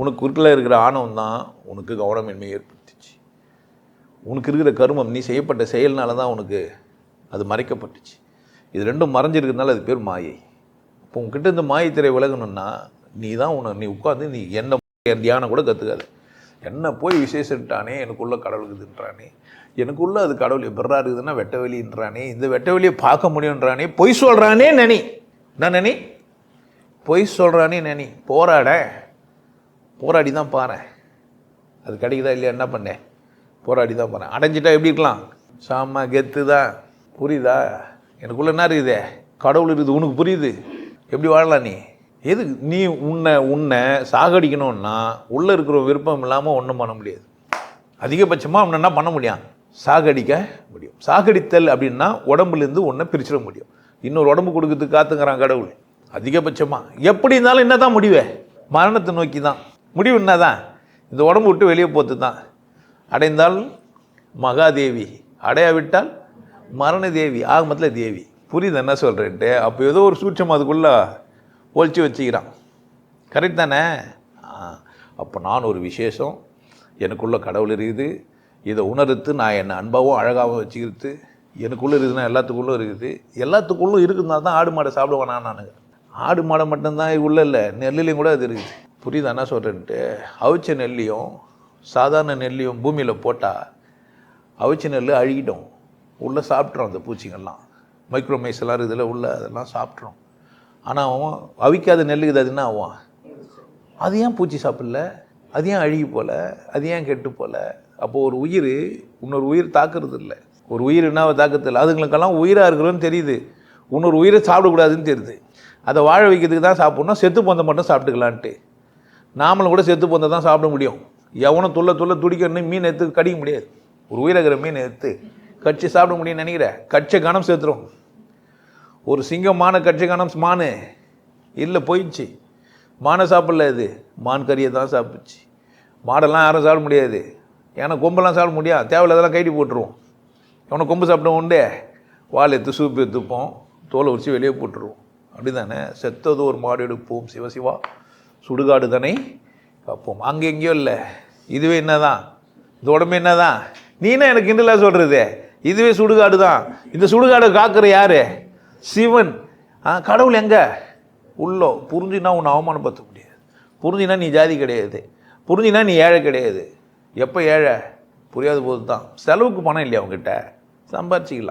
உனக்குள்ள இருக்கிற ஆணவம் தான் உனக்கு கவனமின்மை ஏற்படுத்துச்சு. உனக்கு இருக்கிற கருமம், நீ செய்யப்பட்ட செயல்னால தான் உனக்கு அது மறைக்கப்பட்டுச்சு. இது ரெண்டும் மறைஞ்சிருக்கிறதுனால அது பேர் மாயை. இப்போ உங்ககிட்ட இந்த மாயை திரை விலகணும்னா நீ உட்காந்து நீ என்ன தியானம் கூட கற்றுக்காது. என்ன போய் விசேஷன்ட்டானே, எனக்குள்ள கடவுள் இருக்குதுன்றானே, எனக்குள்ள அது கடவுள் எப்படா இருக்குதுன்னா வெட்ட வெளின்றானே, இந்த வெட்ட வெளியை பார்க்க முடியுன்றானே, பொய் சொல்கிறானே நினை. என்ன நினை? பொய் சொல்கிறானே நினை. போராடி தான் பாரு. அது கிடைக்குதா இல்லையா, என்ன பண்ணேன்? போராடி தான் பாரு. அடைஞ்சிட்டா எப்படி இருக்கலாம்? சாமா கெத்து தான். புரியுதா? எனக்குள்ள என்ன இருக்குதே, கடவுள் இருக்குது. உனக்கு புரியுது? எப்படி வாழலாம் நீ? எது நீ உன்னை சாகடிக்கணும்னா உள்ளே இருக்கிற விருப்பம் இல்லாமல் ஒன்றும் பண்ண முடியாது. அதிகபட்சமாக அவனை என்ன பண்ண முடியும்? சாகடிக்க முடியும். சாகடித்தல் அப்படின்னா உடம்புலேருந்து ஒன்றை பிரிச்சிட முடியும். இன்னொரு உடம்பு கொடுக்கறதுக்கு காத்துங்கிறான் கடவுள். அதிகபட்சமாக எப்படி இருந்தாலும் என்ன தான் முடிவே? மரணத்தை நோக்கி தான் முடிவு. என்ன தான்? இந்த உடம்பு விட்டு வெளியே போத்து தான். அடைந்தால் மகாதேவி, அடையாவிட்டால் மரண தேவி, ஆகமத்தில் தேவி. புரியுது என்ன சொல்கிறேன்ட்டு? அப்போ ஏதோ ஒரு சூட்சம் அதுக்குள்ளே ஒழிச்சு வச்சுக்கிறான். கரெக்ட் தானே? அப்போ நான் ஒரு விசேஷம், எனக்குள்ள கடவுள் இருக்குது, இதை உணர்த்து நான் என்னை அன்பாகவும் அழகாகவும் வச்சுக்கிறது. எனக்குள்ளே இருக்குதுன்னா எல்லாத்துக்குள்ளும் இருக்குது. எல்லாத்துக்குள்ளும் இருக்குதுனா தான் ஆடு மாடை சாப்பிடுவேன் நான். ஆடு மாடை மட்டும்தான் உள்ள இல்லை, நெல்லுலேயும் கூட அது இருக்குது. புரியுது என்ன சொல்கிறேன்ட்டு? அவிச்ச நெல்லையும் சாதாரண நெல்லையும் பூமியில் போட்டால் அவிச்ச நெல் அழுகிட்டோம், உள்ளே சாப்பிட்றோம். அந்த பூச்சிங்கள்லாம் மைக்ரோமைஸ் எல்லாம் இதில் உள்ள அதெல்லாம் சாப்பிட்றோம். ஆனால் அவன் அவிக்காத நெல்லுக்குது, அது என்ன ஆகும்? அது ஏன் பூச்சி சாப்பிடல? அது ஏன் அழுகி போல? அது ஏன் கெட்டு போல? அப்போது ஒரு உயிர் இன்னொரு உயிர் தாக்குறது இல்லை. ஒரு உயிர் என்ன தாக்குறது இல்லை. அதுங்களுக்கெல்லாம் உயிராக இருக்கிறோன்னு தெரியுது, இன்னொரு உயிரை சாப்பிடக்கூடாதுன்னு தெரியுது. அதை வாழ வைக்கிறதுக்கு தான் சாப்பிட்ணும். செத்து பொந்தை மட்டும் சாப்பிட்டுக்கலான்ட்டு. நாமளும் கூட செத்து பொந்தை தான் சாப்பிட முடியும். எவனும் துடிக்கணும் மீன் எடுத்து கடிக்க முடியாது. ஒரு உயிரகிற மீன் எடுத்து கட்சி சாப்பிட முடியும்னு நினைக்கிறேன். கட்சை கணம் சேர்த்துரும். ஒரு சிங்கமான கட்சி கணம் மானு இல்லை, போயிடுச்சு. மானை சாப்பிடல, இது மான் கறியை தான் சாப்பிடுச்சு. மாடெல்லாம் யாரும் சாப்பிட முடியாது. ஏன்னா கொம்பெல்லாம் சாப்பிட முடியாது, தேவையில்லாதெல்லாம் கைட்டி போட்டுருவோம். எவனை கொம்பு சாப்பிட்டோம் உண்டு, வால் எடுத்து சூப்பு எடுத்துப்போம், தோலை உரிச்சு வெளியே போட்டுருவோம். அப்படி தானே? செத்தது ஒரு மாடு எடுப்போம், சிவசிவா சுடுகாடு தானே பார்ப்போம். அங்கே எங்கேயோ இல்லை. இதுவே என்ன தான்? இந்த உடம்பு என்ன தான்? நீனா எனக்கு கிண்டலாக சொல்கிறது? இதுவே சுடுகாடு தான். இந்த சுடுகாடை காக்கிற யார்? சிவன். கடவுள் எங்கே? உள்ளோ. புரிஞ்சுன்னா உன்னை அவமானப்படுத்த முடியாது. புரிஞ்சுன்னா நீ ஜாதி கிடையாது. புரிஞ்சுன்னா நீ ஏழை கிடையாது. எப்போ ஏழை? புரியாத போது தான். செலவுக்கு பணம் இல்லையா அவங்ககிட்ட? சம்பாரிச்சிக்கலாம்.